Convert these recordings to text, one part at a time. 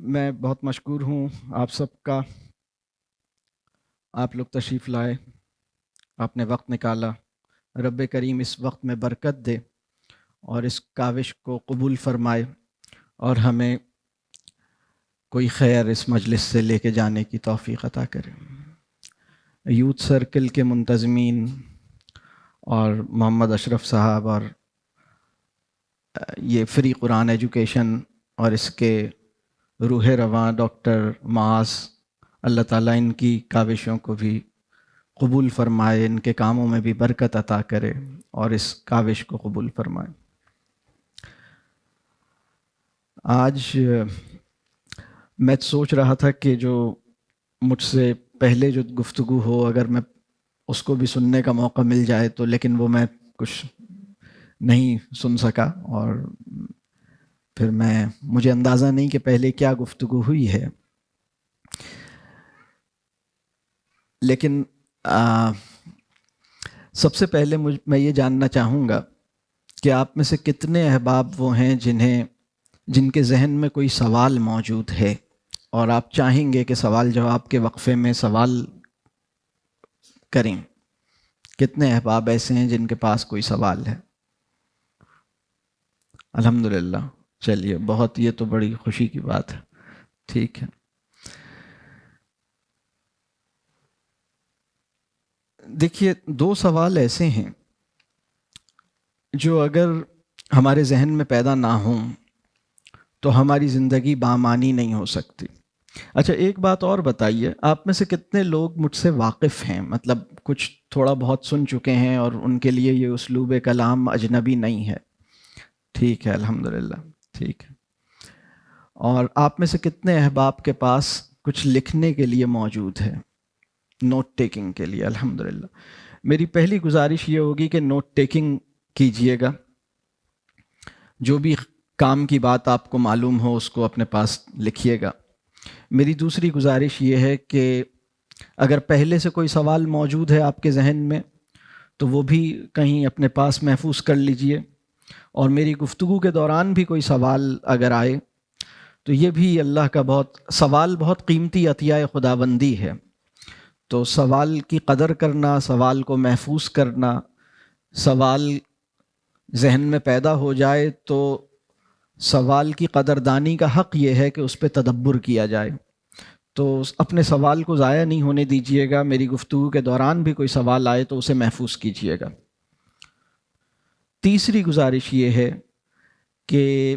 میں بہت مشکور ہوں آپ سب کا، آپ لوگ تشریف لائے، آپ نے وقت نکالا۔ رب کریم اس وقت میں برکت دے اور اس کاوش کو قبول فرمائے اور ہمیں کوئی خیر اس مجلس سے لے کے جانے کی توفیق عطا کرے۔ یوتھ سرکل کے منتظمین اور محمد اشرف صاحب اور یہ فری قرآن ایجوکیشن اور اس کے روح رواں ڈاکٹر معاذ، اللہ تعالیٰ ان کی کاوشوں کو بھی قبول فرمائے، ان کے کاموں میں بھی برکت عطا کرے اور اس کاوش کو قبول فرمائے۔ آج میں سوچ رہا تھا کہ جو مجھ سے پہلے جو گفتگو ہو اگر میں اس کو بھی سننے کا موقع مل جائے تو، لیکن وہ میں کچھ نہیں سن سکا، اور پھر مجھے اندازہ نہیں کہ پہلے کیا گفتگو ہوئی ہے، لیکن سب سے پہلے میں یہ جاننا چاہوں گا کہ آپ میں سے کتنے احباب وہ ہیں جن کے ذہن میں کوئی سوال موجود ہے اور آپ چاہیں گے کہ سوال جواب کے وقفے میں سوال کریں؟ کتنے احباب ایسے ہیں جن کے پاس کوئی سوال ہے؟ الحمدللہ، چلیے بہت، یہ تو بڑی خوشی کی بات ہے۔ ٹھیک ہے، دیکھیے دو سوال ایسے ہیں جو اگر ہمارے ذہن میں پیدا نہ ہوں تو ہماری زندگی بامعنی نہیں ہو سکتی۔ اچھا ایک بات اور بتائیے، آپ میں سے کتنے لوگ مجھ سے واقف ہیں، مطلب کچھ تھوڑا بہت سن چکے ہیں اور ان کے لیے یہ اسلوب کلام اجنبی نہیں ہے؟ ٹھیک ہے، الحمدللہ، ٹھیک ہے۔ اور آپ میں سے کتنے احباب کے پاس کچھ لکھنے کے لیے موجود ہے، نوٹ ٹیکنگ کے لیے؟ الحمدللہ۔ میری پہلی گزارش یہ ہوگی کہ نوٹ ٹیکنگ کیجئے گا، جو بھی کام کی بات آپ کو معلوم ہو اس کو اپنے پاس لکھیے گا۔ میری دوسری گزارش یہ ہے کہ اگر پہلے سے کوئی سوال موجود ہے آپ کے ذہن میں تو وہ بھی کہیں اپنے پاس محفوظ کر لیجئے، اور میری گفتگو کے دوران بھی کوئی سوال اگر آئے تو یہ بھی اللہ کا سوال بہت قیمتی عطیہ خداوندی ہے، تو سوال کی قدر کرنا، سوال کو محفوظ کرنا، سوال ذہن میں پیدا ہو جائے تو سوال کی قدردانی کا حق یہ ہے کہ اس پہ تدبر کیا جائے، تو اپنے سوال کو ضائع نہیں ہونے دیجیے گا۔ میری گفتگو کے دوران بھی کوئی سوال آئے تو اسے محفوظ کیجیے گا۔ تیسری گزارش یہ ہے کہ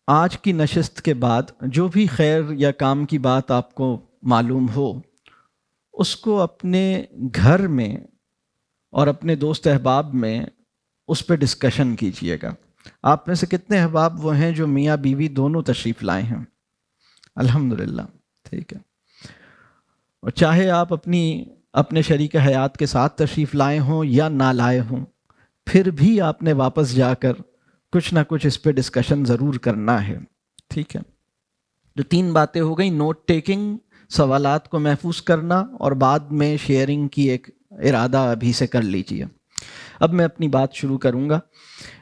آج کی نشست کے بعد جو بھی خیر یا کام کی بات آپ کو معلوم ہو اس کو اپنے گھر میں اور اپنے دوست احباب میں اس پہ ڈسکشن کیجیے گا۔ آپ میں سے کتنے احباب وہ ہیں جو میاں بیوی دونوں تشریف لائے ہیں؟ الحمدللہ، ٹھیک ہے۔ اور چاہے آپ اپنے شریک حیات کے ساتھ تشریف لائے ہوں یا نہ لائے ہوں، پھر بھی آپ نے واپس جا کر کچھ نہ کچھ اس پہ ڈسکشن ضرور کرنا ہے، ٹھیک ہے۔ جو تین باتیں ہو گئیں، نوٹ ٹیکنگ، سوالات کو محفوظ کرنا، اور بعد میں شیئرنگ کی ایک ارادہ ابھی سے کر لیجئے۔ اب میں اپنی بات شروع کروں گا۔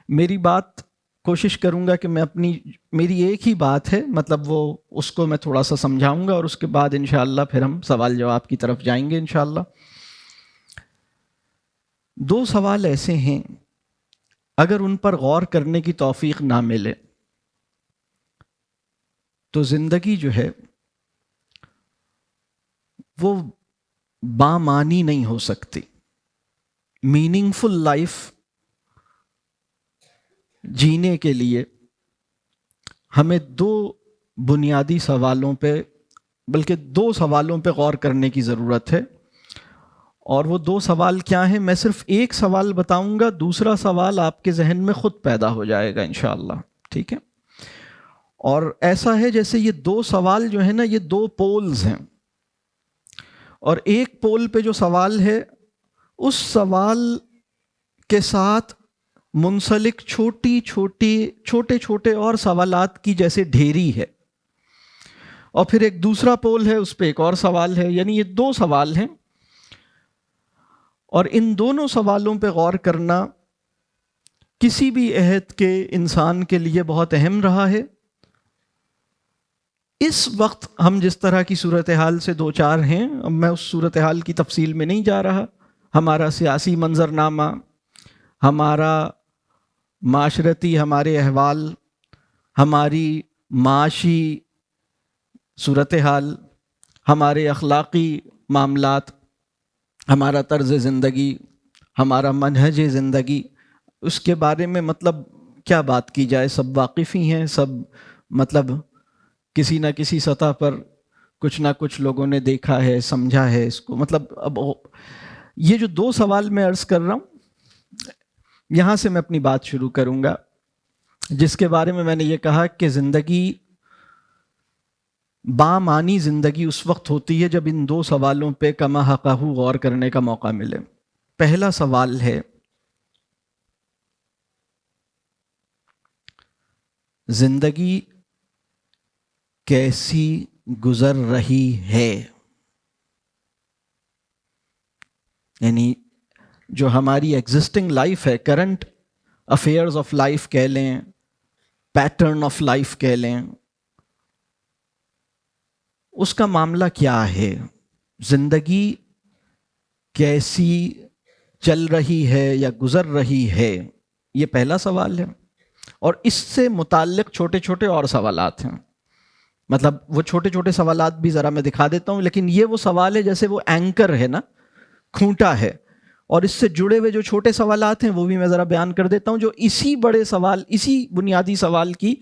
میری بات کوشش کروں گا کہ میری ایک ہی بات ہے، مطلب اس کو میں تھوڑا سا سمجھاؤں گا اور اس کے بعد انشاءاللہ پھر ہم سوال جواب کی طرف جائیں گے انشاءاللہ۔ دو سوال ایسے ہیں اگر ان پر غور کرنے کی توفیق نہ ملے تو زندگی جو ہے وہ بامعنی نہیں ہو سکتی۔ میننگ فل لائف جینے کے لیے ہمیں دو بنیادی سوالوں پہ، بلکہ دو سوالوں پہ غور کرنے کی ضرورت ہے، اور وہ دو سوال کیا ہیں؟ میں صرف ایک سوال بتاؤں گا، دوسرا سوال آپ کے ذہن میں خود پیدا ہو جائے گا انشاءاللہ، ٹھیک ہے۔ اور ایسا ہے جیسے یہ دو سوال جو ہیں نا، یہ دو پولز ہیں، اور ایک پول پہ جو سوال ہے اس سوال کے ساتھ منسلک چھوٹے چھوٹے اور سوالات کی جیسے ڈھیری ہے، اور پھر ایک دوسرا پول ہے اس پہ ایک اور سوال ہے، یعنی یہ دو سوال ہیں، اور ان دونوں سوالوں پہ غور کرنا کسی بھی عہد کے انسان کے لیے بہت اہم رہا ہے، اس وقت ہم جس طرح کی صورتحال سے دو چار ہیں، اب میں اس صورتحال کی تفصیل میں نہیں جا رہا، ہمارا سیاسی منظرنامہ، ہمارا معاشرتی ہمارے احوال، ہماری معاشی صورتحال، ہمارے اخلاقی معاملات، ہمارا طرز زندگی، ہمارا منہج زندگی، اس کے بارے میں مطلب کیا بات کی جائے، سب واقف ہی ہیں، سب مطلب کسی نہ کسی سطح پر کچھ نہ کچھ لوگوں نے دیکھا ہے، سمجھا ہے اس کو. مطلب اب یہ جو دو سوال میں عرض کر رہا ہوں، یہاں سے میں اپنی بات شروع کروں گا، جس کے بارے میں نے یہ کہا کہ زندگی بامعنی زندگی اس وقت ہوتی ہے جب ان دو سوالوں پہ کما حقہ غور کرنے کا موقع ملے. پہلا سوال ہے زندگی کیسی گزر رہی ہے، یعنی جو ہماری ایگزسٹنگ لائف ہے، کرنٹ افیئرز آف لائف کہہ لیں، پیٹرن آف لائف کہہ لیں، اس کا معاملہ کیا ہے، زندگی کیسی چل رہی ہے یا گزر رہی ہے، یہ پہلا سوال ہے. اور اس سے متعلق چھوٹے چھوٹے اور سوالات ہیں، مطلب وہ چھوٹے چھوٹے سوالات بھی ذرا میں دکھا دیتا ہوں، لیکن یہ وہ سوال ہے جیسے وہ اینکر ہے نا، کھونٹا ہے، اور اس سے جڑے ہوئے جو چھوٹے سوالات ہیں وہ بھی میں ذرا بیان کر دیتا ہوں، جو اسی بڑے سوال، اسی بنیادی سوال کی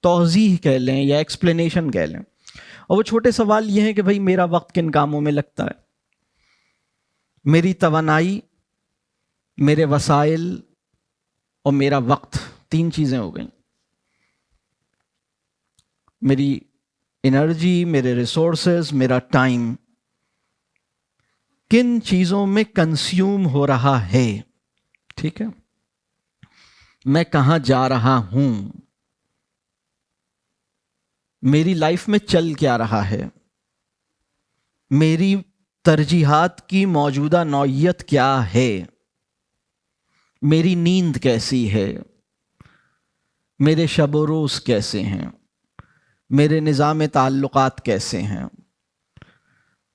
توضیح کہہ لیں یا ایکسپلینیشن کہہ لیں. اور وہ چھوٹے سوال یہ ہیں کہ بھئی میرا وقت کن کاموں میں لگتا ہے، میری توانائی، میرے وسائل اور میرا وقت، تین چیزیں ہو گئیں. میری انرجی، میرے ریسورسز، میرا ٹائم کن چیزوں میں کنزیوم ہو رہا ہے، ٹھیک ہے، میں کہاں جا رہا ہوں، میری لائف میں چل کیا رہا ہے، میری ترجیحات کی موجودہ نوعیت کیا ہے، میری نیند کیسی ہے، میرے شب و روز کیسے ہیں، میرے نظام تعلقات کیسے ہیں،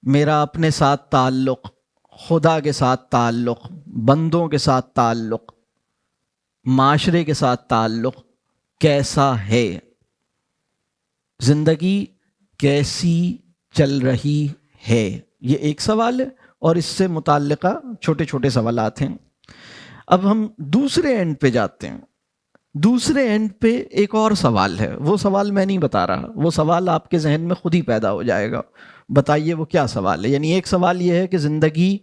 میرا اپنے ساتھ تعلق، خدا کے ساتھ تعلق، بندوں کے ساتھ تعلق، معاشرے کے ساتھ تعلق کیسا ہے، زندگی کیسی چل رہی ہے. یہ ایک سوال ہے اور اس سے متعلقہ چھوٹے چھوٹے سوالات ہیں. اب ہم دوسرے اینڈ پہ جاتے ہیں. دوسرے اینڈ پہ ایک اور سوال ہے، وہ سوال میں نہیں بتا رہا، وہ سوال آپ کے ذہن میں خود ہی پیدا ہو جائے گا. بتائیے وہ کیا سوال ہے. یعنی ایک سوال یہ ہے کہ زندگی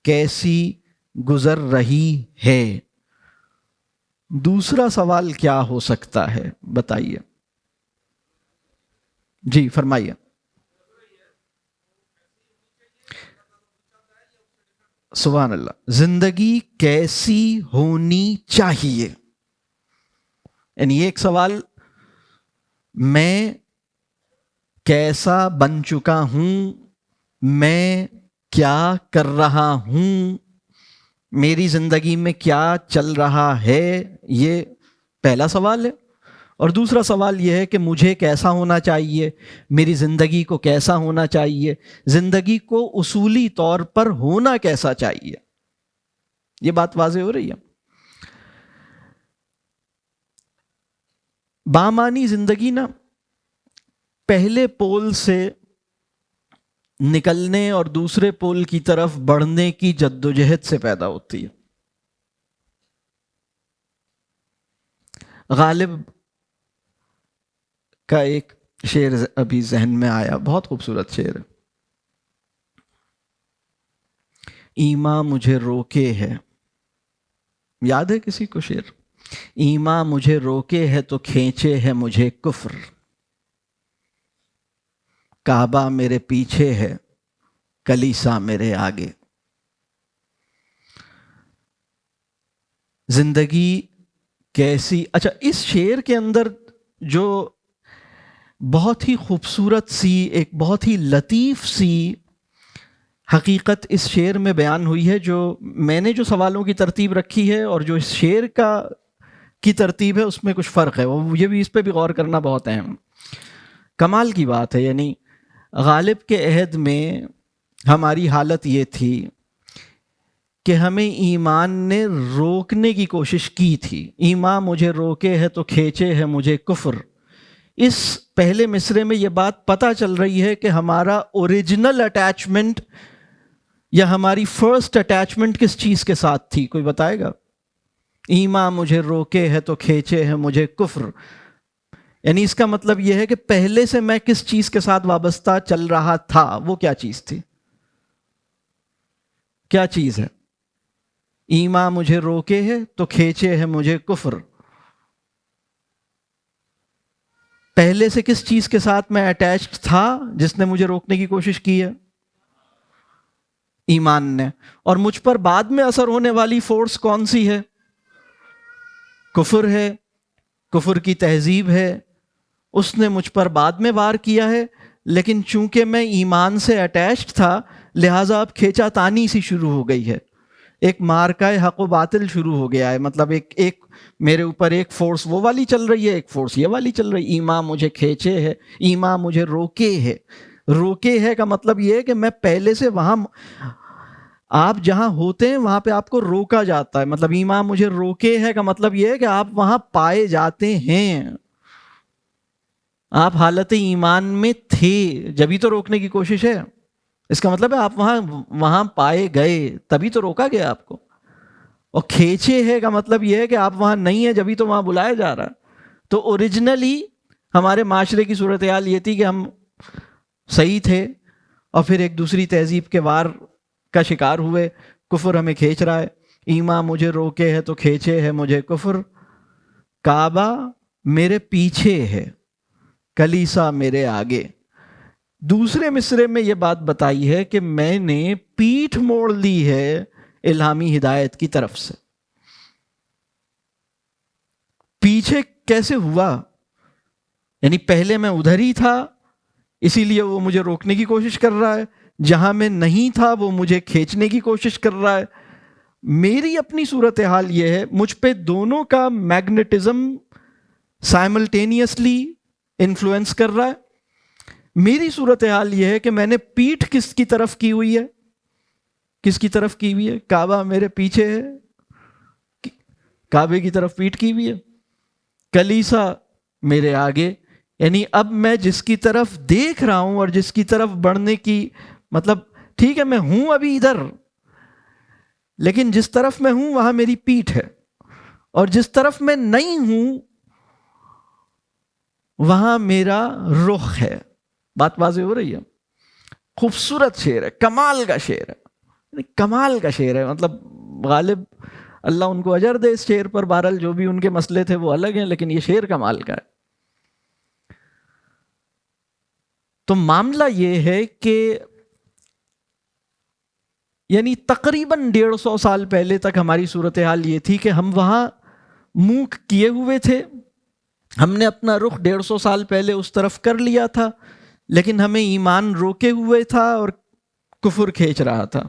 کیسی گزر رہی ہے، دوسرا سوال کیا ہو سکتا ہے، بتائیے. جی فرمائیے. سبحان اللہ. زندگی کیسی ہونی چاہیے، یعنی ایک سوال میں کیسا بن چکا ہوں، میں کیا کر رہا ہوں، میری زندگی میں کیا چل رہا ہے، یہ پہلا سوال ہے. اور دوسرا سوال یہ ہے کہ مجھے کیسا ہونا چاہیے، میری زندگی کو کیسا ہونا چاہیے، زندگی کو اصولی طور پر ہونا کیسا چاہیے. یہ بات واضح ہو رہی ہے. بامعنی زندگی نا پہلے پول سے نکلنے اور دوسرے پول کی طرف بڑھنے کی جدوجہد سے پیدا ہوتی ہے. غالب کا ایک شعر ابھی ذہن میں آیا، بہت خوبصورت شعر ہے. ایماں مجھے روکے ہے، یاد ہے کسی کو شعر؟ ایماں مجھے روکے ہے تو کھینچے ہے مجھے کفر، کعبہ میرے پیچھے ہے کلیسا میرے آگے. زندگی کیسی، اچھا اس شعر کے اندر جو بہت ہی خوبصورت سی، ایک بہت ہی لطیف سی حقیقت اس شعر میں بیان ہوئی ہے، جو میں نے جو سوالوں کی ترتیب رکھی ہے اور جو اس شعر کی ترتیب ہے اس میں کچھ فرق ہے. یہ بھی، اس پہ بھی غور کرنا بہت اہم. کمال کی بات ہے. یعنی غالب کے عہد میں ہماری حالت یہ تھی کہ ہمیں ایمان نے روکنے کی کوشش کی تھی. ایمان مجھے روکے ہے تو کھینچے ہے مجھے کفر. اس پہلے مصرے میں یہ بات پتہ چل رہی ہے کہ ہمارا اوریجنل اٹیچمنٹ یا ہماری فرسٹ اٹیچمنٹ کس چیز کے ساتھ تھی؟ کوئی بتائے گا؟ ایمان مجھے روکے ہے تو کھینچے ہے مجھے کفر. یعنی اس کا مطلب یہ ہے کہ پہلے سے میں کس چیز کے ساتھ وابستہ چل رہا تھا. وہ کیا چیز تھی؟ کیا چیز ہے؟ ایمان مجھے روکے ہے تو کھینچے ہے مجھے کفر. پہلے سے کس چیز کے ساتھ میں اٹیچڈ تھا جس نے مجھے روکنے کی کوشش کی ہے؟ ایمان نے. اور مجھ پر بعد میں اثر ہونے والی فورس کون سی ہے؟ کفر ہے. کفر کی تہذیب ہے. اس نے مجھ پر بعد میں وار کیا ہے، لیکن چونکہ میں ایمان سے اٹیچڈ تھا لہٰذا اب کھینچا تانی سی شروع ہو گئی ہے. ایک مارکہ حق و باطل شروع ہو گیا ہے. مطلب ایک میرے اوپر ایک فورس وہ والی چل رہی ہے، ایک فورس یہ والی چل رہی ہے. ایمان مجھے کھینچے ہے، ایمان مجھے روکے ہے. روکے ہے کا مطلب یہ ہے کہ میں پہلے سے وہاں، آپ جہاں ہوتے ہیں وہاں پہ آپ کو روکا جاتا ہے. مطلب ایمان مجھے روکے ہے کا مطلب یہ ہے کہ آپ وہاں پائے جاتے ہیں. آپ حالت ایمان میں تھے جبھی تو روکنے کی کوشش ہے. اس کا مطلب ہے آپ وہاں پائے گئے تبھی تو روکا گیا آپ کو. اور کھینچے ہے کا مطلب یہ ہے کہ آپ وہاں نہیں ہیں جبھی تو وہاں بلایا جا رہا ہے. تو اوریجنلی ہمارے معاشرے کی صورتحال یہ تھی کہ ہم صحیح تھے اور پھر ایک دوسری تہذیب کے وار کا شکار ہوئے. کفر ہمیں کھینچ رہا ہے. ایمان مجھے روکے ہے تو کھینچے ہے مجھے کفر. کعبہ میرے پیچھے ہے، کلیسا میرے آگے. دوسرے مصرے میں یہ بات بتائی ہے کہ میں نے پیٹھ موڑ لی ہے الہامی ہدایت کی طرف سے. پیچھے کیسے ہوا؟ یعنی پہلے میں ادھر ہی تھا اسی لیے وہ مجھے روکنے کی کوشش کر رہا ہے، جہاں میں نہیں تھا وہ مجھے کھینچنے کی کوشش کر رہا ہے. میری اپنی صورتحال یہ ہے، مجھ پہ دونوں کا میگنیٹزم سائملٹینیسلی انفلوئنس کر رہا ہے. میری صورتحال یہ ہے کہ میں نے پیٹھ کس کی طرف کی ہوئی ہے؟ کس کی طرف کی ہوئی ہے؟ کعبہ میرے پیچھے ہے، کعبے کی طرف پیٹھ کی ہوئی ہے. کلیسا میرے آگے. یعنی اب میں جس کی طرف دیکھ رہا ہوں اور جس کی طرف بڑھنے کی، مطلب ٹھیک ہے میں ہوں ابھی ادھر، لیکن جس طرف میں ہوں وہاں میری پیٹھ ہے، اور جس طرف میں نہیں ہوں وہاں میرا رخ ہے. بات واضح ہو رہی ہے؟ خوبصورت شعر ہے، کمال کا شعر ہے، کمال کا شعر ہے. مطلب غالب اللہ ان کو اجر دے اس شعر پر. بہرحال جو بھی ان کے مسئلے تھے وہ الگ ہیں، لیکن یہ شعر کمال کا ہے. تو معاملہ یہ ہے کہ یعنی تقریباً 150 سال پہلے تک ہماری صورتحال یہ تھی کہ ہم وہاں منہ کیے ہوئے تھے. ہم نے اپنا رخ 150 سال پہلے اس طرف کر لیا تھا، لیکن ہمیں ایمان روکے ہوئے تھا اور کفر کھینچ رہا تھا.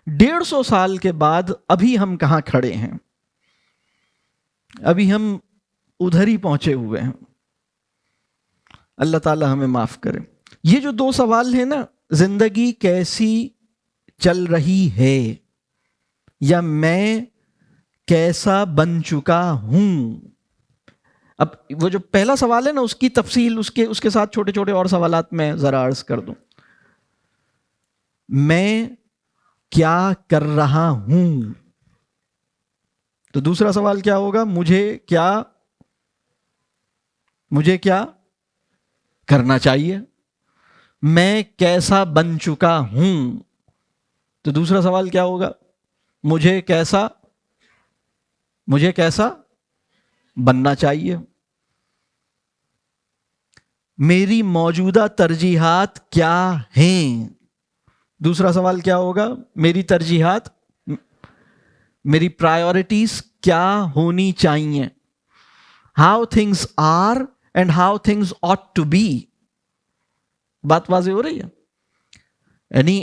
150 سال کے بعد ابھی ہم کہاں کھڑے ہیں؟ ابھی ہم ادھر ہی پہنچے ہوئے ہیں. اللہ تعالی ہمیں معاف کرے. یہ جو دو سوال ہیں نا، زندگی کیسی چل رہی ہے یا میں کیسا بن چکا ہوں. اب وہ جو پہلا سوال ہے نا، اس کی تفصیل اس کے ساتھ چھوٹے چھوٹے اور سوالات میں ذرا عرض کر دوں. میں کیا کر رہا ہوں؟ تو دوسرا سوال کیا ہوگا؟ مجھے کیا کرنا چاہیے؟ میں کیسا بن چکا ہوں؟ تو دوسرا سوال کیا ہوگا؟ مجھے کیسا بننا چاہیے؟ میری موجودہ ترجیحات کیا ہیں؟ دوسرا سوال کیا ہوگا؟ میری ترجیحات، میری پرائیورٹیز کیا ہونی چاہیے؟ How things are and how things ought to be. بات واضح ہو رہی ہے؟ یعنی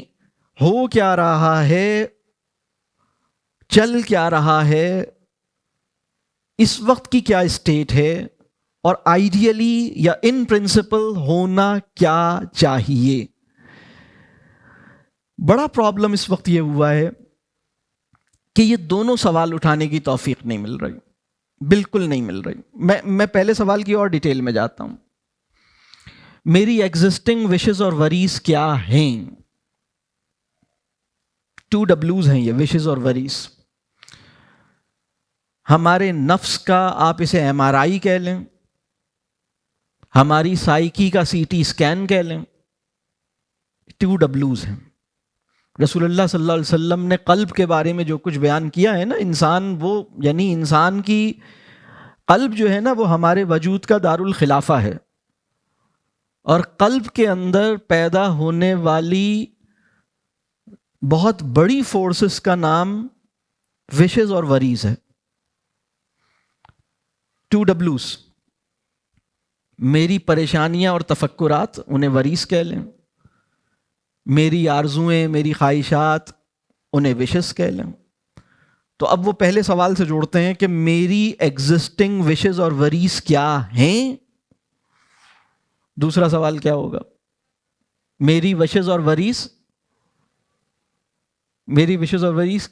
ہو کیا رہا ہے، چل کیا رہا ہے، اس وقت کی کیا اسٹیٹ ہے، اور آئیڈیلی یا ان پرنسپل ہونا کیا چاہیے. بڑا پرابلم اس وقت یہ ہوا ہے کہ یہ دونوں سوال اٹھانے کی توفیق نہیں مل رہی, بالکل نہیں مل رہی. میں پہلے سوال کی اور ڈیٹیل میں جاتا ہوں. میری ایگزسٹنگ وشز اور وریز کیا ہیں؟ 2 W's ہیں یہ, وشز اور وریز. ہمارے نفس کا آپ اسے MRI کہہ لیں, ہماری سائیکی کا CT اسکین کہہ لیں, 2 W's ہیں. رسول اللہ صلی اللہ علیہ وسلم نے قلب کے بارے میں جو کچھ بیان کیا ہے نا, انسان وہ یعنی انسان کی قلب جو ہے نا وہ ہمارے وجود کا دارالخلافہ ہے, اور قلب کے اندر پیدا ہونے والی بہت بڑی فورسز کا نام وشز اور وریز ہے. 2 W's, میری پریشانیاں اور تفکرات انہیں وریز کہہ لیں, میری آرزوئیں, میری خواہشات انہیں وشز کہہ لیں. تو اب وہ پہلے سوال سے جوڑتے ہیں کہ میری ایگزسٹنگ وشز اور وریز کیا ہیں. دوسرا سوال کیا ہوگا؟ میری وشز اور وریز, میری وشز اور وریز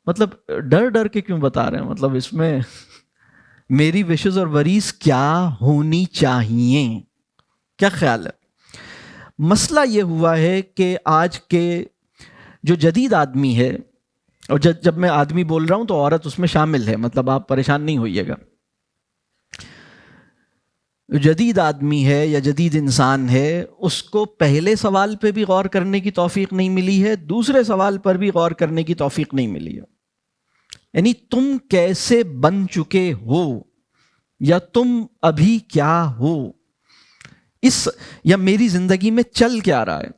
مطلب ڈر کے کیوں بتا رہے ہیں؟ مطلب اس میں میری وشز اور وریز کیا ہونی چاہیے؟ کیا خیال ہے؟ مسئلہ یہ ہوا ہے کہ آج کے جو جدید آدمی ہے, اور جب میں آدمی بول رہا ہوں تو عورت اس میں شامل ہے, مطلب آپ پریشان نہیں ہوئیے گا. جدید آدمی ہے یا جدید انسان ہے, اس کو پہلے سوال پہ بھی غور کرنے کی توفیق نہیں ملی ہے, دوسرے سوال پر بھی غور کرنے کی توفیق نہیں ملی ہے. یعنی تم کیسے بن چکے ہو, یا تم ابھی کیا ہو, اس یا میری زندگی میں چل کیا رہا ہے.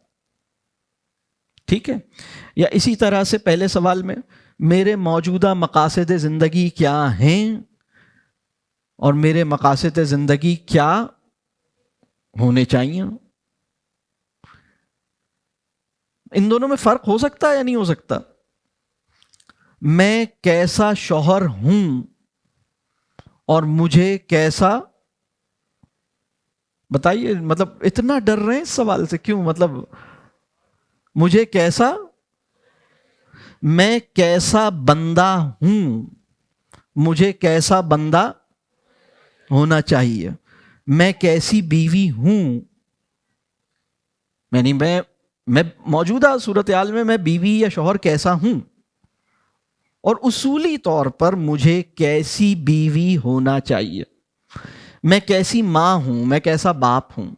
ٹھیک ہے؟ یا اسی طرح سے پہلے سوال میں میرے موجودہ مقاصد زندگی کیا ہیں, اور میرے مقاصد زندگی کیا ہونے چاہیے. ان دونوں میں فرق ہو سکتا ہے یا نہیں ہو سکتا؟ میں کیسا شوہر ہوں اور مجھے کیسا, بتائیے, مطلب اتنا ڈر رہے ہیں اس سوال سے کیوں؟ مطلب مجھے کیسا, میں کیسا بندہ ہوں, مجھے کیسا بندہ ہونا چاہیے, میں کیسی بیوی ہوں, یعنی میں موجودہ صورتحال میں بیوی یا شوہر کیسا ہوں, اور اصولی طور پر مجھے کیسی بیوی ہونا چاہیے, میں کیسی ماں ہوں, میں کیسا باپ ہوں,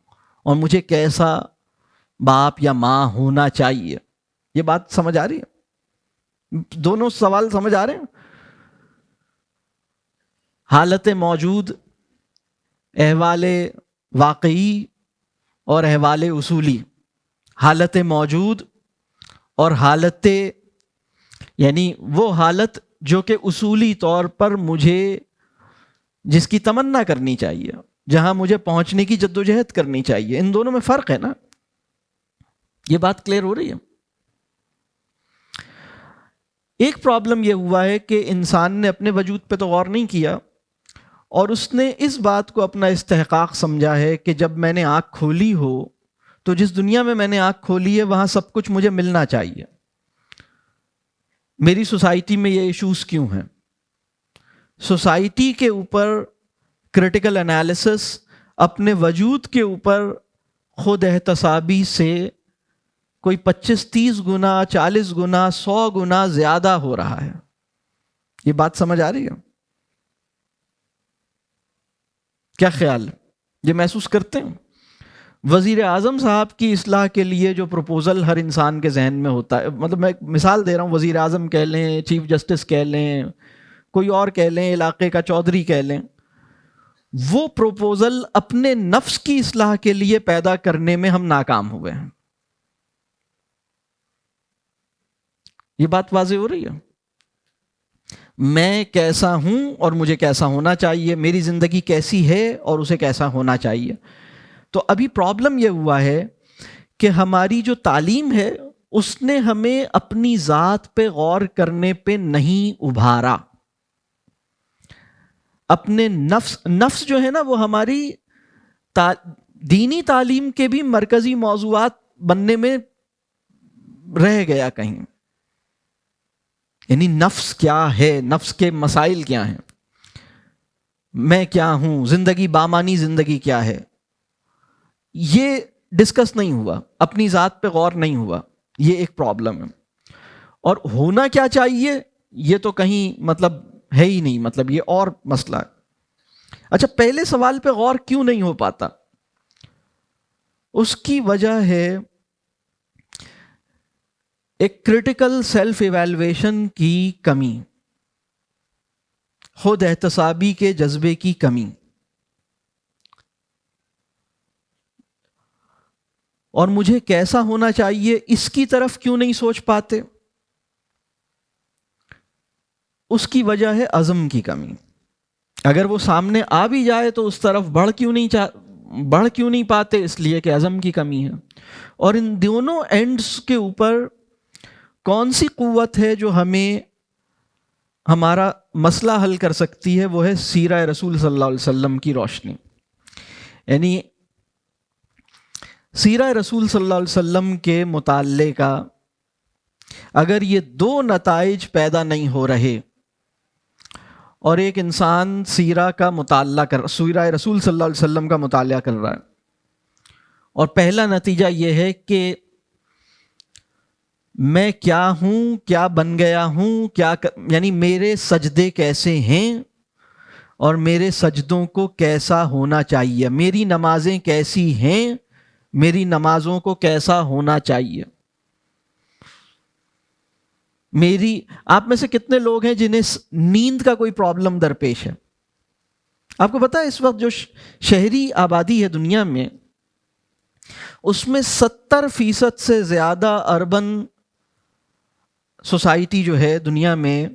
اور مجھے کیسا باپ یا ماں ہونا چاہیے. یہ بات سمجھ آ رہی ہے؟ دونوں سوال سمجھ آ رہے ہیں؟ حالت موجود, احوال واقعی اور احوال اصولی. حالت موجود اور حالت, یعنی وہ حالت جو کہ اصولی طور پر مجھے جس کی تمنا کرنی چاہیے, جہاں مجھے پہنچنے کی جدوجہد کرنی چاہیے. ان دونوں میں فرق ہے نا؟ یہ بات کلیئر ہو رہی ہے؟ ایک پرابلم یہ ہوا ہے کہ انسان نے اپنے وجود پہ تو غور نہیں کیا, اور اس نے اس بات کو اپنا استحقاق سمجھا ہے کہ جب میں نے آنکھ کھولی ہو تو جس دنیا میں نے آنکھ کھولی ہے وہاں سب کچھ مجھے ملنا چاہیے. میری سوسائٹی میں یہ ایشوز کیوں ہیں؟ سوسائٹی کے اوپر کرٹیکل انالیسس اپنے وجود کے اوپر خود احتسابی سے کوئی 25-30 گنا 40 گنا 100 گنا زیادہ ہو رہا ہے. یہ بات سمجھ آ رہی ہے؟ کیا خیال؟ یہ محسوس کرتے ہیں؟ وزیر اعظم صاحب کی اصلاح کے لیے جو پروپوزل ہر انسان کے ذہن میں ہوتا ہے, مطلب میں ایک مثال دے رہا ہوں, وزیر اعظم کہہ لیں, چیف جسٹس کہہ لیں, کوئی اور کہہ لیں, علاقے کا چودھری کہہ لیں, وہ پروپوزل اپنے نفس کی اصلاح کے لیے پیدا کرنے میں ہم ناکام ہوئے ہیں. یہ بات واضح ہو رہی ہے؟ میں کیسا ہوں اور مجھے کیسا ہونا چاہیے, میری زندگی کیسی ہے اور اسے کیسا ہونا چاہیے. تو ابھی پرابلم یہ ہوا ہے کہ ہماری جو تعلیم ہے اس نے ہمیں اپنی ذات پہ غور کرنے پہ نہیں ابھارا. اپنے نفس جو ہے نا وہ ہماری دینی تعلیم کے بھی مرکزی موضوعات بننے میں رہ گیا کہیں. یعنی نفس کیا ہے، نفس کے مسائل کیا ہیں، میں کیا ہوں، زندگی بامانی زندگی کیا ہے، یہ ڈسکس نہیں ہوا، اپنی ذات پہ غور نہیں ہوا. یہ ایک پرابلم ہے. اور ہونا کیا چاہیے یہ تو کہیں مطلب ہے ہی نہیں، مطلب یہ اور مسئلہ ہے. اچھا، پہلے سوال پہ غور کیوں نہیں ہو پاتا؟ اس کی وجہ ہے ایک کرٹیکل سیلف ایویلویشن کی کمی، خود احتسابی کے جذبے کی کمی. اور مجھے کیسا ہونا چاہیے اس کی طرف کیوں نہیں سوچ پاتے؟ اس کی وجہ ہے عزم کی کمی. اگر وہ سامنے آ بھی جائے تو اس طرف بڑھ کیوں نہیں پاتے؟ اس لیے کہ عزم کی کمی ہے. اور ان دونوں اینڈز کے اوپر کون سی قوت ہے جو ہمیں ہمارا مسئلہ حل کر سکتی ہے؟ وہ ہے سیرہ رسول صلی اللہ علیہ وسلم کی روشنی. یعنی سیرہ رسول صلی اللہ علیہ وسلم کے مطالعے کا اگر یہ دو نتائج پیدا نہیں ہو رہے، اور ایک انسان سیرہ کا مطالعہ سیرہ رسول صلی اللہ علیہ وسلم کا مطالعہ کر رہا ہے، اور پہلا نتیجہ یہ ہے کہ میں کیا ہوں، کیا بن گیا ہوں، یعنی میرے سجدے کیسے ہیں اور میرے سجدوں کو کیسا ہونا چاہیے، میری نمازیں کیسی ہیں، میری نمازوں کو کیسا ہونا چاہیے. آپ میں سے کتنے لوگ ہیں جنہیں نیند کا کوئی پرابلم درپیش ہے؟ آپ کو پتا ہے اس وقت جو شہری آبادی ہے دنیا میں، اس میں 70% سے زیادہ اربن سوسائٹی جو ہے دنیا میں،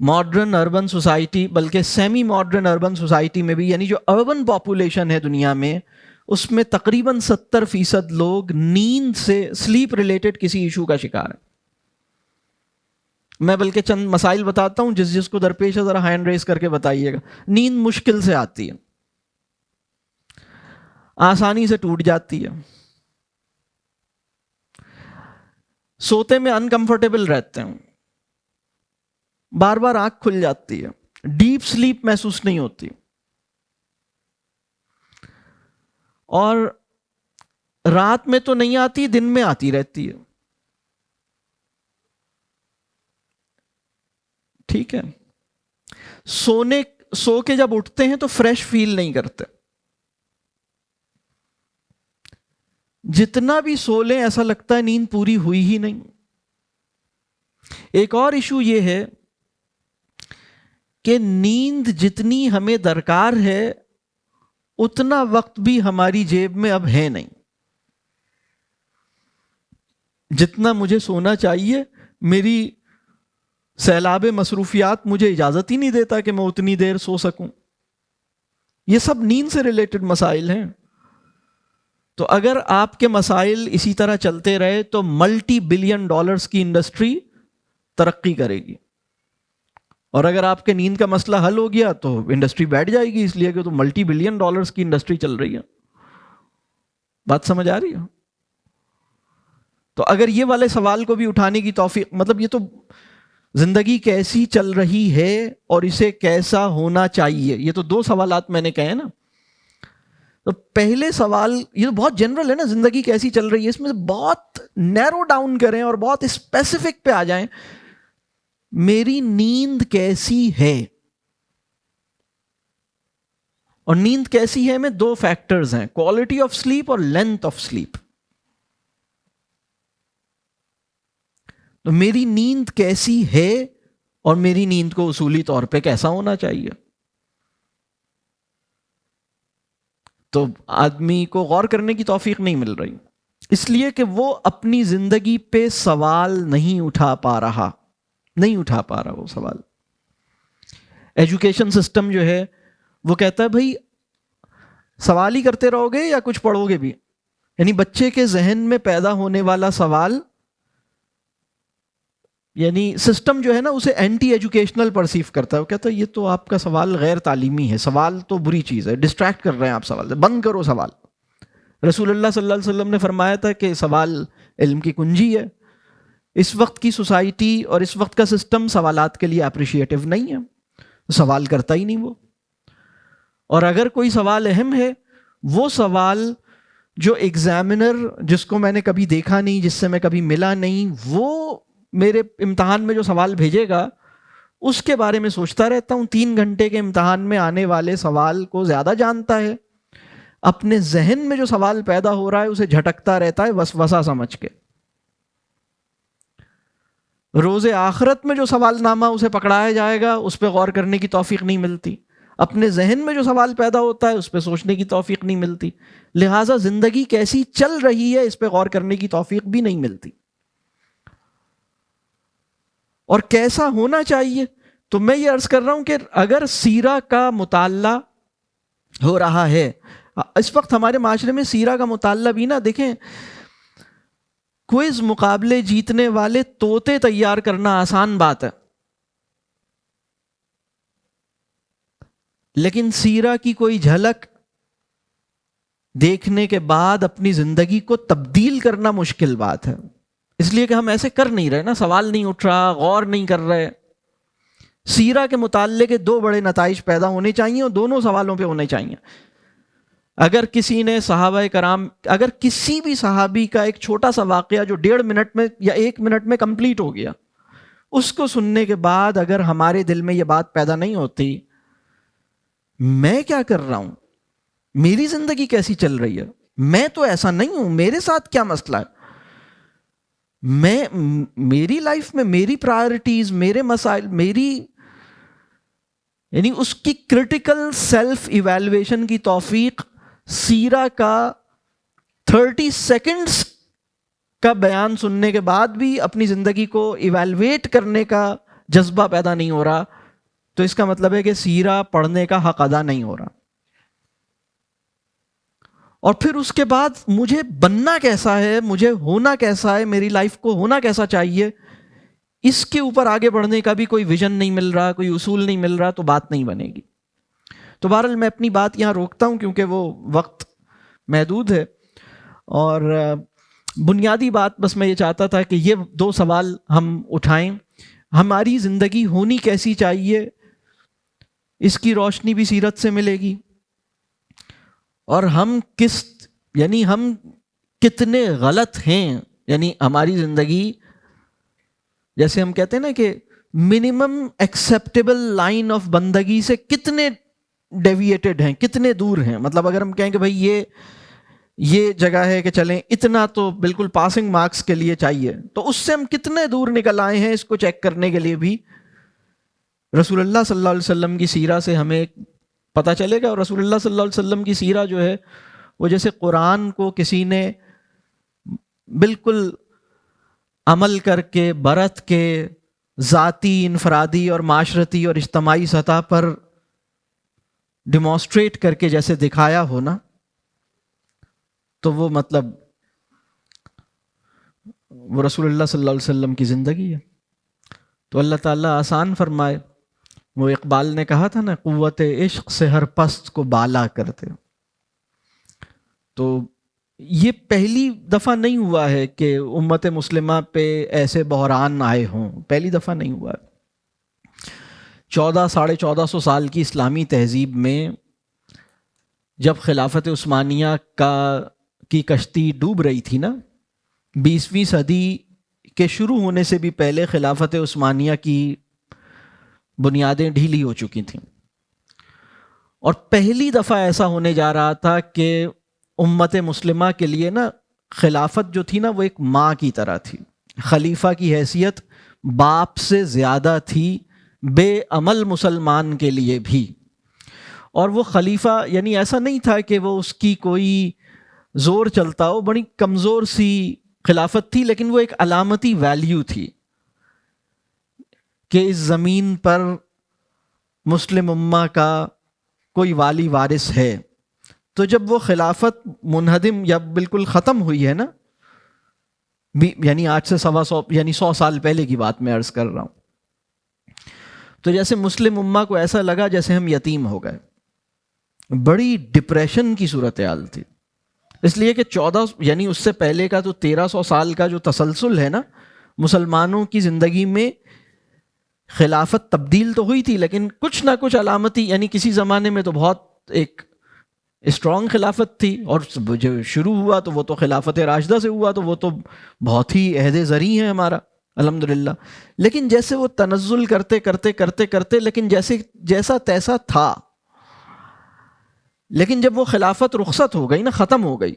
ماڈرن اربن سوسائٹی، بلکہ سیمی ماڈرن اربن سوسائٹی میں بھی، یعنی جو اربن پاپولیشن ہے دنیا میں، اس میں تقریباً 70% لوگ نیند سے، سلیپ ریلیٹڈ کسی ایشو کا شکار ہیں. میں بلکہ چند مسائل بتاتا ہوں، جس کو درپیش ہے ذرا ہینڈ ریز کر کے بتائیے گا. نیند مشکل سے آتی ہے، آسانی سے ٹوٹ جاتی ہے، سوتے میں انکمفرٹیبل رہتے ہیں، بار بار آنکھ کھل جاتی ہے، ڈیپ سلیپ محسوس نہیں ہوتی، اور رات میں تو نہیں آتی، دن میں آتی رہتی ہے. ٹھیک ہے، سو کے جب اٹھتے ہیں تو فریش فیل نہیں کرتے، جتنا بھی سو لیں ایسا لگتا ہے نیند پوری ہوئی ہی نہیں. ایک اور ایشو یہ ہے کہ نیند جتنی ہمیں درکار ہے اتنا وقت بھی ہماری جیب میں اب ہے نہیں. جتنا مجھے سونا چاہیے، میری سیلاب مصروفیات مجھے اجازت ہی نہیں دیتا کہ میں اتنی دیر سو سکوں. یہ سب نیند سے ریلیٹڈ مسائل ہیں. تو اگر آپ کے مسائل اسی طرح چلتے رہے تو ملٹی بلین ڈالرز کی انڈسٹری ترقی کرے گی، اور اگر آپ کے نیند کا مسئلہ حل ہو گیا تو انڈسٹری بیٹھ جائے گی، اس لیے کہ تو ملٹی بلین ڈالرز کی انڈسٹری چل رہی ہے. بات سمجھ آ رہی ہے؟ تو اگر یہ والے سوال کو بھی اٹھانے کی توفیق، مطلب یہ تو زندگی کیسی چل رہی ہے اور اسے کیسا ہونا چاہیے، یہ تو 2 سوالات میں نے کہے نا. تو پہلے سوال یہ تو بہت جنرل ہے نا، زندگی کیسی چل رہی ہے، اس میں سے بہت نیرو ڈاؤن کریں اور بہت اسپیسیفک پہ آ جائیں. میری نیند کیسی ہے؟ اور نیند کیسی ہے میں 2 فیکٹرز ہیں، کوالٹی آف سلیپ اور لینتھ آف سلیپ. تو میری نیند کیسی ہے اور میری نیند کو اصولی طور پہ کیسا ہونا چاہیے؟ تو آدمی کو غور کرنے کی توفیق نہیں مل رہی، اس لیے کہ وہ اپنی زندگی پہ سوال نہیں اٹھا پا رہا وہ سوال. ایجوکیشن سسٹم جو ہے وہ کہتا ہے بھائی سوال ہی کرتے رہو گے یا کچھ پڑھو گے بھی. یعنی بچے کے ذہن میں پیدا ہونے والا سوال یعنی سسٹم جو ہے نا اسے اینٹی ایجوکیشنل پرسیو کرتا ہے. وہ کہتا ہے یہ تو آپ کا سوال غیر تعلیمی ہے, سوال تو بری چیز ہے, ڈسٹریکٹ کر رہے ہیں آپ سوال سے, بند کرو سوال. رسول اللہ صلی اللہ علیہ وسلم نے فرمایا تھا کہ سوال علم کی کنجی ہے. اس وقت کی سوسائٹی اور اس وقت کا سسٹم سوالات کے لیے اپریشیٹو نہیں ہے, سوال کرتا ہی نہیں وہ. اور اگر کوئی سوال اہم ہے, وہ سوال جو ایگزامنر جس کو میں نے کبھی دیکھا نہیں, جس سے میں کبھی ملا نہیں, وہ میرے امتحان میں جو سوال بھیجے گا اس کے بارے میں سوچتا رہتا ہوں. 3 گھنٹے کے امتحان میں آنے والے سوال کو زیادہ جانتا ہے, اپنے ذہن میں جو سوال پیدا ہو رہا ہے اسے جھٹکتا رہتا ہے وسوسہ سمجھ کے. روز آخرت میں جو سوال نامہ اسے پکڑایا جائے گا اس پہ غور کرنے کی توفیق نہیں ملتی. اپنے ذہن میں جو سوال پیدا ہوتا ہے اس پہ سوچنے کی توفیق نہیں ملتی. لہٰذا زندگی کیسی چل رہی ہے اس پہ غور کرنے کی توفیق بھی نہیں ملتی. اور کیسا ہونا چاہیے, تو میں یہ عرض کر رہا ہوں کہ اگر سیرہ کا مطالعہ ہو رہا ہے اس وقت ہمارے معاشرے میں, سیرہ کا مطالعہ بھی نا دیکھیں, کوئز مقابلے جیتنے والے طوطے تیار کرنا آسان بات ہے, لیکن سیرہ کی کوئی جھلک دیکھنے کے بعد اپنی زندگی کو تبدیل کرنا مشکل بات ہے. اس لیے کہ ہم ایسے کر نہیں رہے نا, سوال نہیں اٹھ رہا, غور نہیں کر رہے. سیرہ کے مطالعے کے 2 بڑے نتائج پیدا ہونے چاہیے اور دونوں سوالوں پہ ہونے چاہیے. اگر کسی نے صحابہ کرام, اگر کسی بھی صحابی کا ایک چھوٹا سا واقعہ جو 1.5 منٹ میں یا 1 منٹ میں کمپلیٹ ہو گیا, اس کو سننے کے بعد اگر ہمارے دل میں یہ بات پیدا نہیں ہوتی میں کیا کر رہا ہوں, میری زندگی کیسی چل رہی ہے, میں تو ایسا نہیں ہوں, میرے ساتھ کیا مسئلہ ہے, میری لائف میں میری پرائرٹیز, میرے مسائل, میری, یعنی اس کی کرٹیکل سیلف ایویلویشن کی توفیق سیرہ کا 30 سیکنڈز کا بیان سننے کے بعد بھی اپنی زندگی کو ایویلویٹ کرنے کا جذبہ پیدا نہیں ہو رہا, تو اس کا مطلب ہے کہ سیرہ پڑھنے کا حق ادا نہیں ہو رہا. اور پھر اس کے بعد مجھے بننا کیسا ہے, مجھے ہونا کیسا ہے, میری لائف کو ہونا کیسا چاہیے, اس کے اوپر آگے بڑھنے کا بھی کوئی ویژن نہیں مل رہا, کوئی اصول نہیں مل رہا, تو بات نہیں بنے گی. تو بہرحال میں اپنی بات یہاں روکتا ہوں کیونکہ وہ وقت محدود ہے. اور بنیادی بات بس میں یہ چاہتا تھا کہ یہ 2 سوال ہم اٹھائیں. ہماری زندگی ہونی کیسی چاہیے, اس کی روشنی بھی سیرت سے ملے گی. اور ہم ہم کتنے غلط ہیں, یعنی ہماری زندگی, جیسے ہم کہتے ہیں نا کہ منیمم ایکسیپٹیبل لائن آف بندگی سے کتنے ڈیویٹڈ ہیں, کتنے دور ہیں. مطلب اگر ہم کہیں کہ بھائی یہ جگہ ہے کہ چلیں اتنا تو بالکل پاسنگ مارکس کے لیے چاہیے, تو اس سے ہم کتنے دور نکل آئے ہیں, اس کو چیک کرنے کے لیے بھی رسول اللہ صلی اللہ علیہ وسلم کی سیرہ سے ہمیں پتہ چلے گا. اور رسول اللہ صلی اللہ علیہ وسلم کی سیرہ جو ہے وہ جیسے قرآن کو کسی نے بالکل عمل کر کے, برت کے, ذاتی, انفرادی اور معاشرتی اور اجتماعی سطح پر ڈیمانسٹریٹ کر کے جیسے دکھایا ہو نا, تو وہ مطلب وہ رسول اللہ صلی اللہ علیہ وسلم کی زندگی ہے. تو اللہ تعالیٰ آسان فرمائے. وہ اقبال نے کہا تھا نا, قوت عشق سے ہر پست کو بالا کرتے. تو یہ پہلی دفعہ نہیں ہوا ہے کہ امت مسلمہ پہ ایسے بحران آئے ہوں, پہلی دفعہ نہیں ہوا ہے. 1400-1450 سال کی اسلامی تہذیب میں جب خلافت عثمانیہ کی کشتی ڈوب رہی تھی نا, 20ویں صدی کے شروع ہونے سے بھی پہلے خلافت عثمانیہ کی بنیادیں ڈھیلی ہو چکی تھیں. اور پہلی دفعہ ایسا ہونے جا رہا تھا کہ امت مسلمہ کے لیے نا خلافت جو تھی نا وہ ایک ماں کی طرح تھی. خلیفہ کی حیثیت باپ سے زیادہ تھی بے عمل مسلمان کے لیے بھی. اور وہ خلیفہ یعنی ایسا نہیں تھا کہ وہ اس کی کوئی زور چلتا ہو, بڑی کمزور سی خلافت تھی, لیکن وہ ایک علامتی ویلیو تھی کہ اس زمین پر مسلم امہ کا کوئی والی وارث ہے. تو جب وہ خلافت منہدم یا بالکل ختم ہوئی ہے نا, یعنی آج سے 125 یعنی 100 سال پہلے کی بات میں عرض کر رہا ہوں. تو جیسے مسلم امہ کو ایسا لگا جیسے ہم یتیم ہو گئے، بڑی ڈپریشن کی صورتحال تھی. اس لیے کہ 14 یعنی اس سے پہلے کا تو 1300 سال کا جو تسلسل ہے نا مسلمانوں کی زندگی میں، خلافت تبدیل تو ہوئی تھی لیکن کچھ نہ کچھ علامتی، یعنی کسی زمانے میں تو بہت ایک اسٹرانگ خلافت تھی، اور جو شروع ہوا تو وہ تو خلافت راشدہ سے ہوا، تو وہ تو بہت ہی عہد زرعی ہے ہمارا الحمدللہ. لیکن جیسے وہ تنزل کرتے کرتے کرتے کرتے لیکن جیسا تیسا تھا، لیکن جب وہ خلافت رخصت ہو گئی نا، ختم ہو گئی،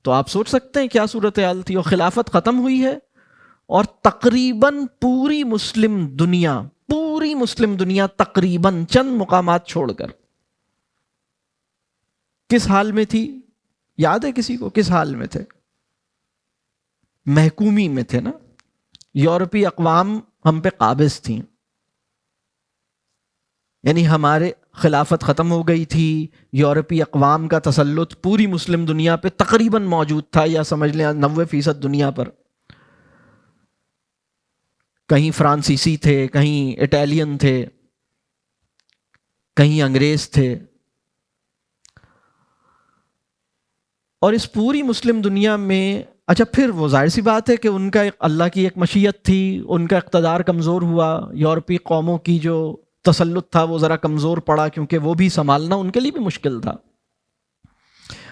تو آپ سوچ سکتے ہیں کیا صورتحال تھی. اور خلافت ختم ہوئی ہے اور تقریباً پوری مسلم دنیا تقریباً چند مقامات چھوڑ کر کس حال میں تھی؟ یاد ہے کسی کو کس حال میں تھے؟ محکومی میں تھے نا. یورپی اقوام ہم پہ قابض تھیں، یعنی ہمارے خلافت ختم ہو گئی تھی، یورپی اقوام کا تسلط پوری مسلم دنیا پہ تقریباً موجود تھا، یا سمجھ لیں 90% دنیا پر. کہیں فرانسیسی تھے، کہیں اٹالین تھے، کہیں انگریز تھے. اور اس پوری مسلم دنیا میں اچھا پھر وہ ظاہر سی بات ہے کہ ان کا اللہ کی ایک مشیت تھی، ان کا اقتدار کمزور ہوا، یورپی قوموں کی جو تسلط تھا وہ ذرا کمزور پڑا، کیونکہ وہ بھی سنبھالنا ان کے لیے بھی مشکل تھا،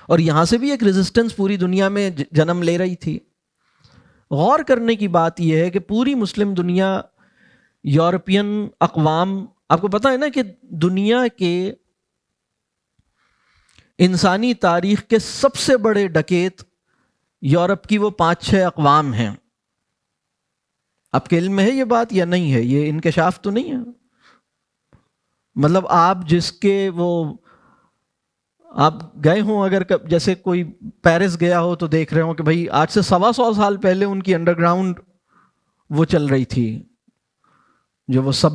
اور یہاں سے بھی ایک ریزسٹنس پوری دنیا میں جنم لے رہی تھی. غور کرنے کی بات یہ ہے کہ پوری مسلم دنیا، یورپین اقوام، آپ کو پتہ ہے نا کہ دنیا کے انسانی تاریخ کے سب سے بڑے ڈکیت یورپ کی وہ 5-6 اقوام ہیں. آپ کے علم میں ہے یہ بات یا نہیں ہے؟ یہ انکشاف تو نہیں ہے. مطلب آپ جس کے وہ آپ گئے ہوں، اگر جیسے کوئی پیرس گیا ہو تو دیکھ رہے ہوں کہ بھائی آج سے 125 سال پہلے ان کی انڈر گراؤنڈ وہ چل رہی تھی، جو وہ سب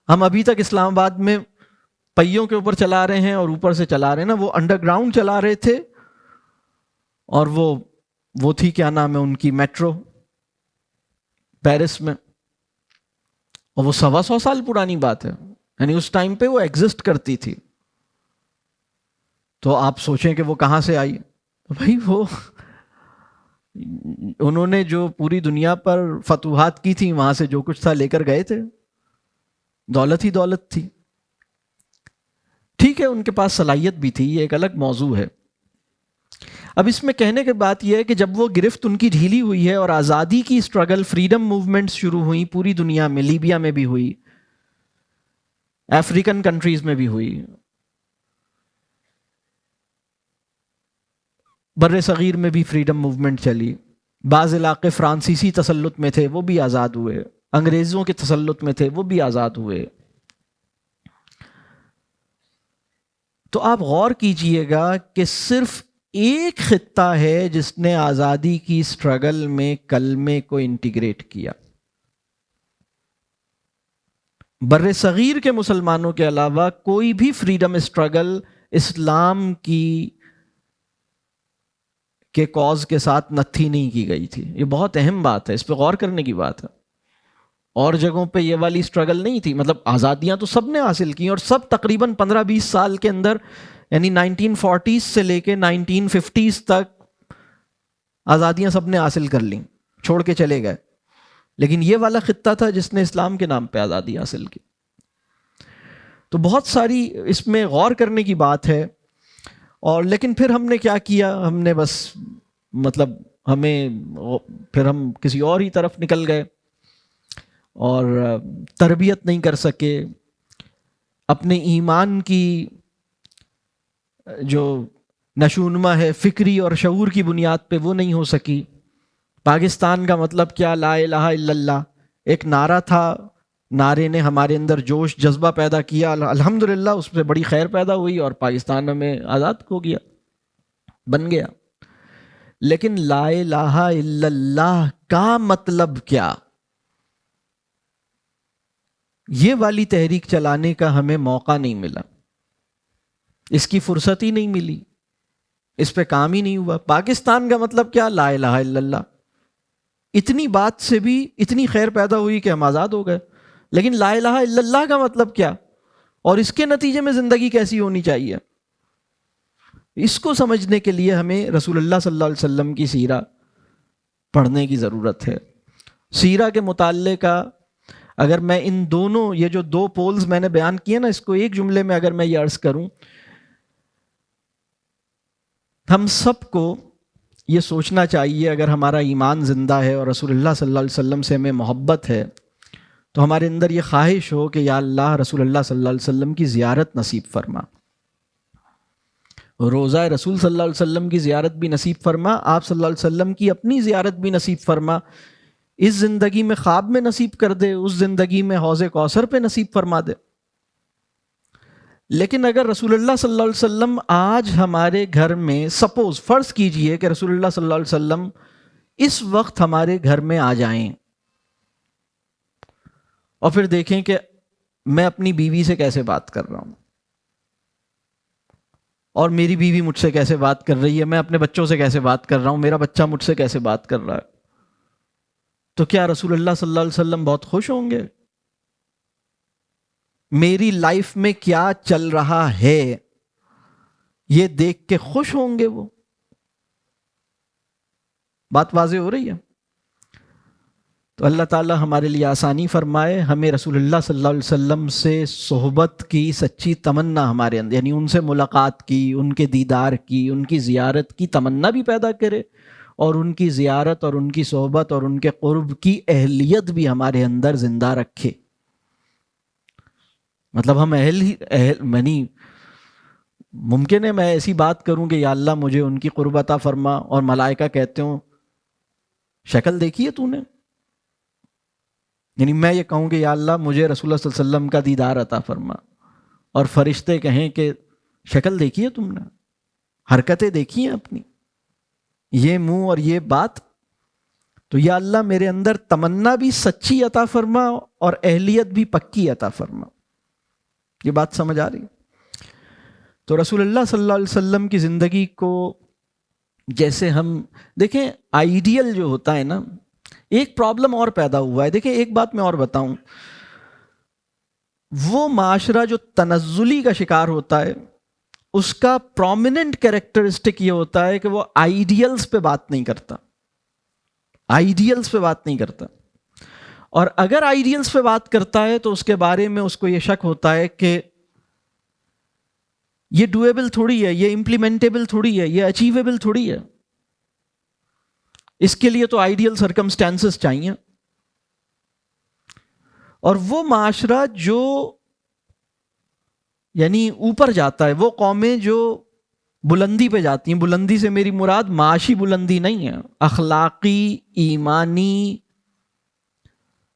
ہم ابھی تک اسلام آباد میں پہیوں کے اوپر چلا رہے ہیں اور اوپر سے چلا رہے ہیں نا، وہ انڈر گراؤنڈ چلا رہے تھے. اور وہ تھی کیا نام ہے ان کی، میٹرو پیرس میں، اور وہ 125 سال پرانی بات ہے، یعنی اس ٹائم پہ وہ ایگزسٹ کرتی تھی. تو آپ سوچیں کہ وہ کہاں سے آئی. بھائی وہ انہوں نے جو پوری دنیا پر فتوحات کی تھی، وہاں سے جو کچھ تھا لے کر گئے تھے، دولت ہی دولت تھی. ٹھیک ہے ان کے پاس صلاحیت بھی تھی، یہ ایک الگ موضوع ہے. اب اس میں کہنے کی بات یہ ہے کہ جب وہ گرفت ان کی ڈھیلی ہوئی ہے اور آزادی کی اسٹرگل، فریڈم موومنٹس شروع ہوئی پوری دنیا میں، لیبیا میں بھی ہوئی، افریقن کنٹریز میں بھی ہوئی، بر صغیر میں بھی فریڈم موومنٹ چلی. بعض علاقے فرانسیسی تسلط میں تھے وہ بھی آزاد ہوئے، انگریزوں کے تسلط میں تھے وہ بھی آزاد ہوئے. تو آپ غور کیجئے گا کہ صرف ایک خطہ ہے جس نے آزادی کی اسٹرگل میں کلمے کو انٹیگریٹ کیا. بر صغیر کے مسلمانوں کے علاوہ کوئی بھی فریڈم اسٹرگل اسلام کے کاز کے ساتھ نتھی نہیں کی گئی تھی. یہ بہت اہم بات ہے، اس پہ غور کرنے کی بات ہے. اور جگہوں پہ یہ والی اسٹرگل نہیں تھی. مطلب آزادیاں تو سب نے حاصل کی، اور سب تقریباً 15-20 سال کے اندر، یعنی 1940s سے لے کے 1950s تک آزادیاں سب نے حاصل کر لیں، چھوڑ کے چلے گئے. لیکن یہ والا خطہ تھا جس نے اسلام کے نام پہ آزادی حاصل کی. تو بہت ساری اس میں غور کرنے کی بات ہے. اور لیکن پھر ہم نے کیا کیا، ہم نے بس مطلب پھر ہم کسی اور ہی طرف نکل گئے اور تربیت نہیں کر سکے. اپنے ایمان کی جو نشوونما ہے فکری اور شعور کی بنیاد پہ وہ نہیں ہو سکی. پاکستان کا مطلب کیا، لا الہ الا اللہ ایک نعرہ تھا، نعرے نے ہمارے اندر جوش جذبہ پیدا کیا، الحمدللہ اس پہ بڑی خیر پیدا ہوئی اور پاکستان میں آزاد ہو گیا، بن گیا. لیکن لا الہ الا اللہ کا مطلب کیا، یہ والی تحریک چلانے کا ہمیں موقع نہیں ملا، اس کی فرصت ہی نہیں ملی. اس پہ کام ہی نہیں ہوا. پاکستان کا مطلب کیا؟ لا الہ الا اللہ. اتنی بات سے بھی اتنی خیر پیدا ہوئی کہ ہم آزاد ہو گئے. لیکن لا الہ الا اللہ کا مطلب کیا، اور اس کے نتیجے میں زندگی کیسی ہونی چاہیے، اس کو سمجھنے کے لیے ہمیں رسول اللہ صلی اللہ علیہ وسلم کی سیرہ پڑھنے کی ضرورت ہے. سیرہ کے مطالعے کا اگر میں ان دونوں، یہ جو دو پولز میں نے بیان کیے نا، اس کو ایک جملے میں اگر میں یہ عرض کروں، ہم سب کو یہ سوچنا چاہیے اگر ہمارا ایمان زندہ ہے اور رسول اللہ صلی اللہ علیہ وسلم سے ہمیں محبت ہے تو ہمارے اندر یہ خواہش ہو کہ یا اللہ رسول اللہ صلی اللہ علیہ وسلم کی زیارت نصیب فرما، روزہ رسول صلی اللہ علیہ وسلم کی زیارت بھی نصیب فرما، آپ صلی اللہ علیہ وسلم کی اپنی زیارت بھی نصیب فرما. اس زندگی میں خواب میں نصیب کر دے، اس زندگی میں حوض کوثر پہ نصیب فرما دے. لیکن اگر رسول اللہ صلی اللہ علیہ وسلم آج ہمارے گھر میں، سپوز فرض کیجئے کہ رسول اللہ صلی اللہ علیہ وسلم اس وقت ہمارے گھر میں آ جائیں اور پھر دیکھیں کہ میں اپنی بیوی سے کیسے بات کر رہا ہوں اور میری بیوی مجھ سے کیسے بات کر رہی ہے، میں اپنے بچوں سے کیسے بات کر رہا ہوں، میرا بچہ مجھ سے کیسے بات کر رہا ہے، تو کیا رسول اللہ صلی اللہ علیہ وسلم بہت خوش ہوں گے؟ میری لائف میں کیا چل رہا ہے یہ دیکھ کے خوش ہوں گے وہ؟ بات واضح ہو رہی ہے؟ تو اللہ تعالی ہمارے لیے آسانی فرمائے، ہمیں رسول اللہ صلی اللہ علیہ وسلم سے صحبت کی سچی تمنا ہمارے اندر، یعنی ان سے ملاقات کی، ان کے دیدار کی، ان کی زیارت کی تمنا بھی پیدا کرے، اور ان کی زیارت اور ان کی صحبت اور ان کے قرب کی اہلیت بھی ہمارے اندر زندہ رکھے. مطلب ہم منی ممکن ہے میں ایسی بات کروں کہ یا اللہ مجھے ان کی قرب عطا فرما، اور ملائکہ کہتے ہوں شکل دیکھی ہے تو نے، یعنی میں یہ کہوں کہ یا اللہ مجھے رسول اللہ صلی اللہ علیہ وسلم کا دیدار عطا فرما، اور فرشتے کہیں کہ شکل دیکھی ہے تم نے، حرکتیں دیکھی ہیں اپنی، یہ منہ اور یہ بات. تو یا اللہ میرے اندر تمنا بھی سچی عطا فرما اور اہلیت بھی پکی عطا فرما. یہ بات سمجھ آ رہی؟ تو رسول اللہ صلی اللہ علیہ وسلم کی زندگی کو جیسے ہم دیکھیں، آئیڈیل جو ہوتا ہے نا، ایک پرابلم اور پیدا ہوا ہے. دیکھیں ایک بات میں اور بتاؤں، وہ معاشرہ جو تنزلی کا شکار ہوتا ہے اس کا پرومیننٹ کیریکٹرسٹک یہ ہوتا ہے کہ وہ آئیڈیلز پہ بات نہیں کرتا، آئیڈیلز پہ بات نہیں کرتا. اور اگر آئیڈیلز پہ بات کرتا ہے تو اس کے بارے میں اس کو یہ شک ہوتا ہے کہ یہ ڈویبل تھوڑی ہے، یہ امپلیمنٹیبل تھوڑی ہے، یہ اچیویبل تھوڑی ہے، اس کے لیے تو آئیڈیل سرکمسٹانسز چاہیے. اور وہ معاشرہ جو یعنی اوپر جاتا ہے، وہ قومیں جو بلندی پہ جاتی ہیں، بلندی سے میری مراد معاشی بلندی نہیں ہے، اخلاقی، ایمانی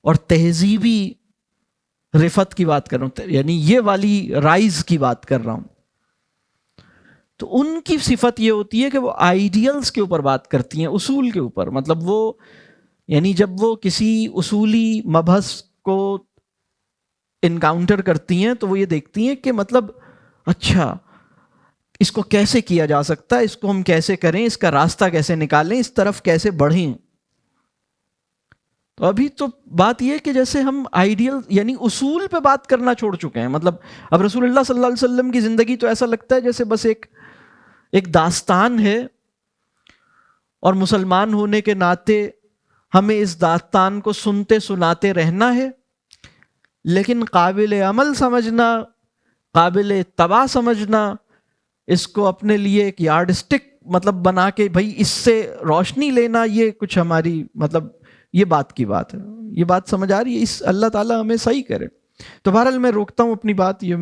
اور تہذیبی رفت کی بات کر رہا ہوں، یعنی یہ والی رائز کی بات کر رہا ہوں. تو ان کی صفت یہ ہوتی ہے کہ وہ آئیڈیلز کے اوپر بات کرتی ہیں، اصول کے اوپر. مطلب وہ یعنی جب وہ کسی اصولی مبحث کو انکاؤنٹر کرتی ہیں تو وہ یہ دیکھتی ہیں کہ مطلب اچھا اس کو کیسے کیا جا سکتا ہے، اس کو ہم کیسے کریں، اس کا راستہ کیسے نکالیں، اس طرف کیسے بڑھیں. تو ابھی تو بات یہ ہے کہ جیسے ہم آئیڈیل یعنی اصول پہ بات کرنا چھوڑ چکے ہیں. مطلب اب رسول اللہ صلی اللہ علیہ وسلم کی زندگی تو ایسا لگتا ہے جیسے بس ایک داستان ہے، اور مسلمان ہونے کے ناطے ہمیں اس داستان کو سنتے سناتے رہنا ہے، لیکن قابل عمل سمجھنا، قابل اتباع سمجھنا، اس کو اپنے لیے ایک یارڈ اسٹک مطلب بنا کے بھائی اس سے روشنی لینا، یہ کچھ ہماری مطلب یہ بات کی بات ہے. یہ بات سمجھ آ رہی ہے؟ اس اللہ تعالیٰ ہمیں صحیح کرے. تو بہرحال میں روکتا ہوں اپنی بات. یہ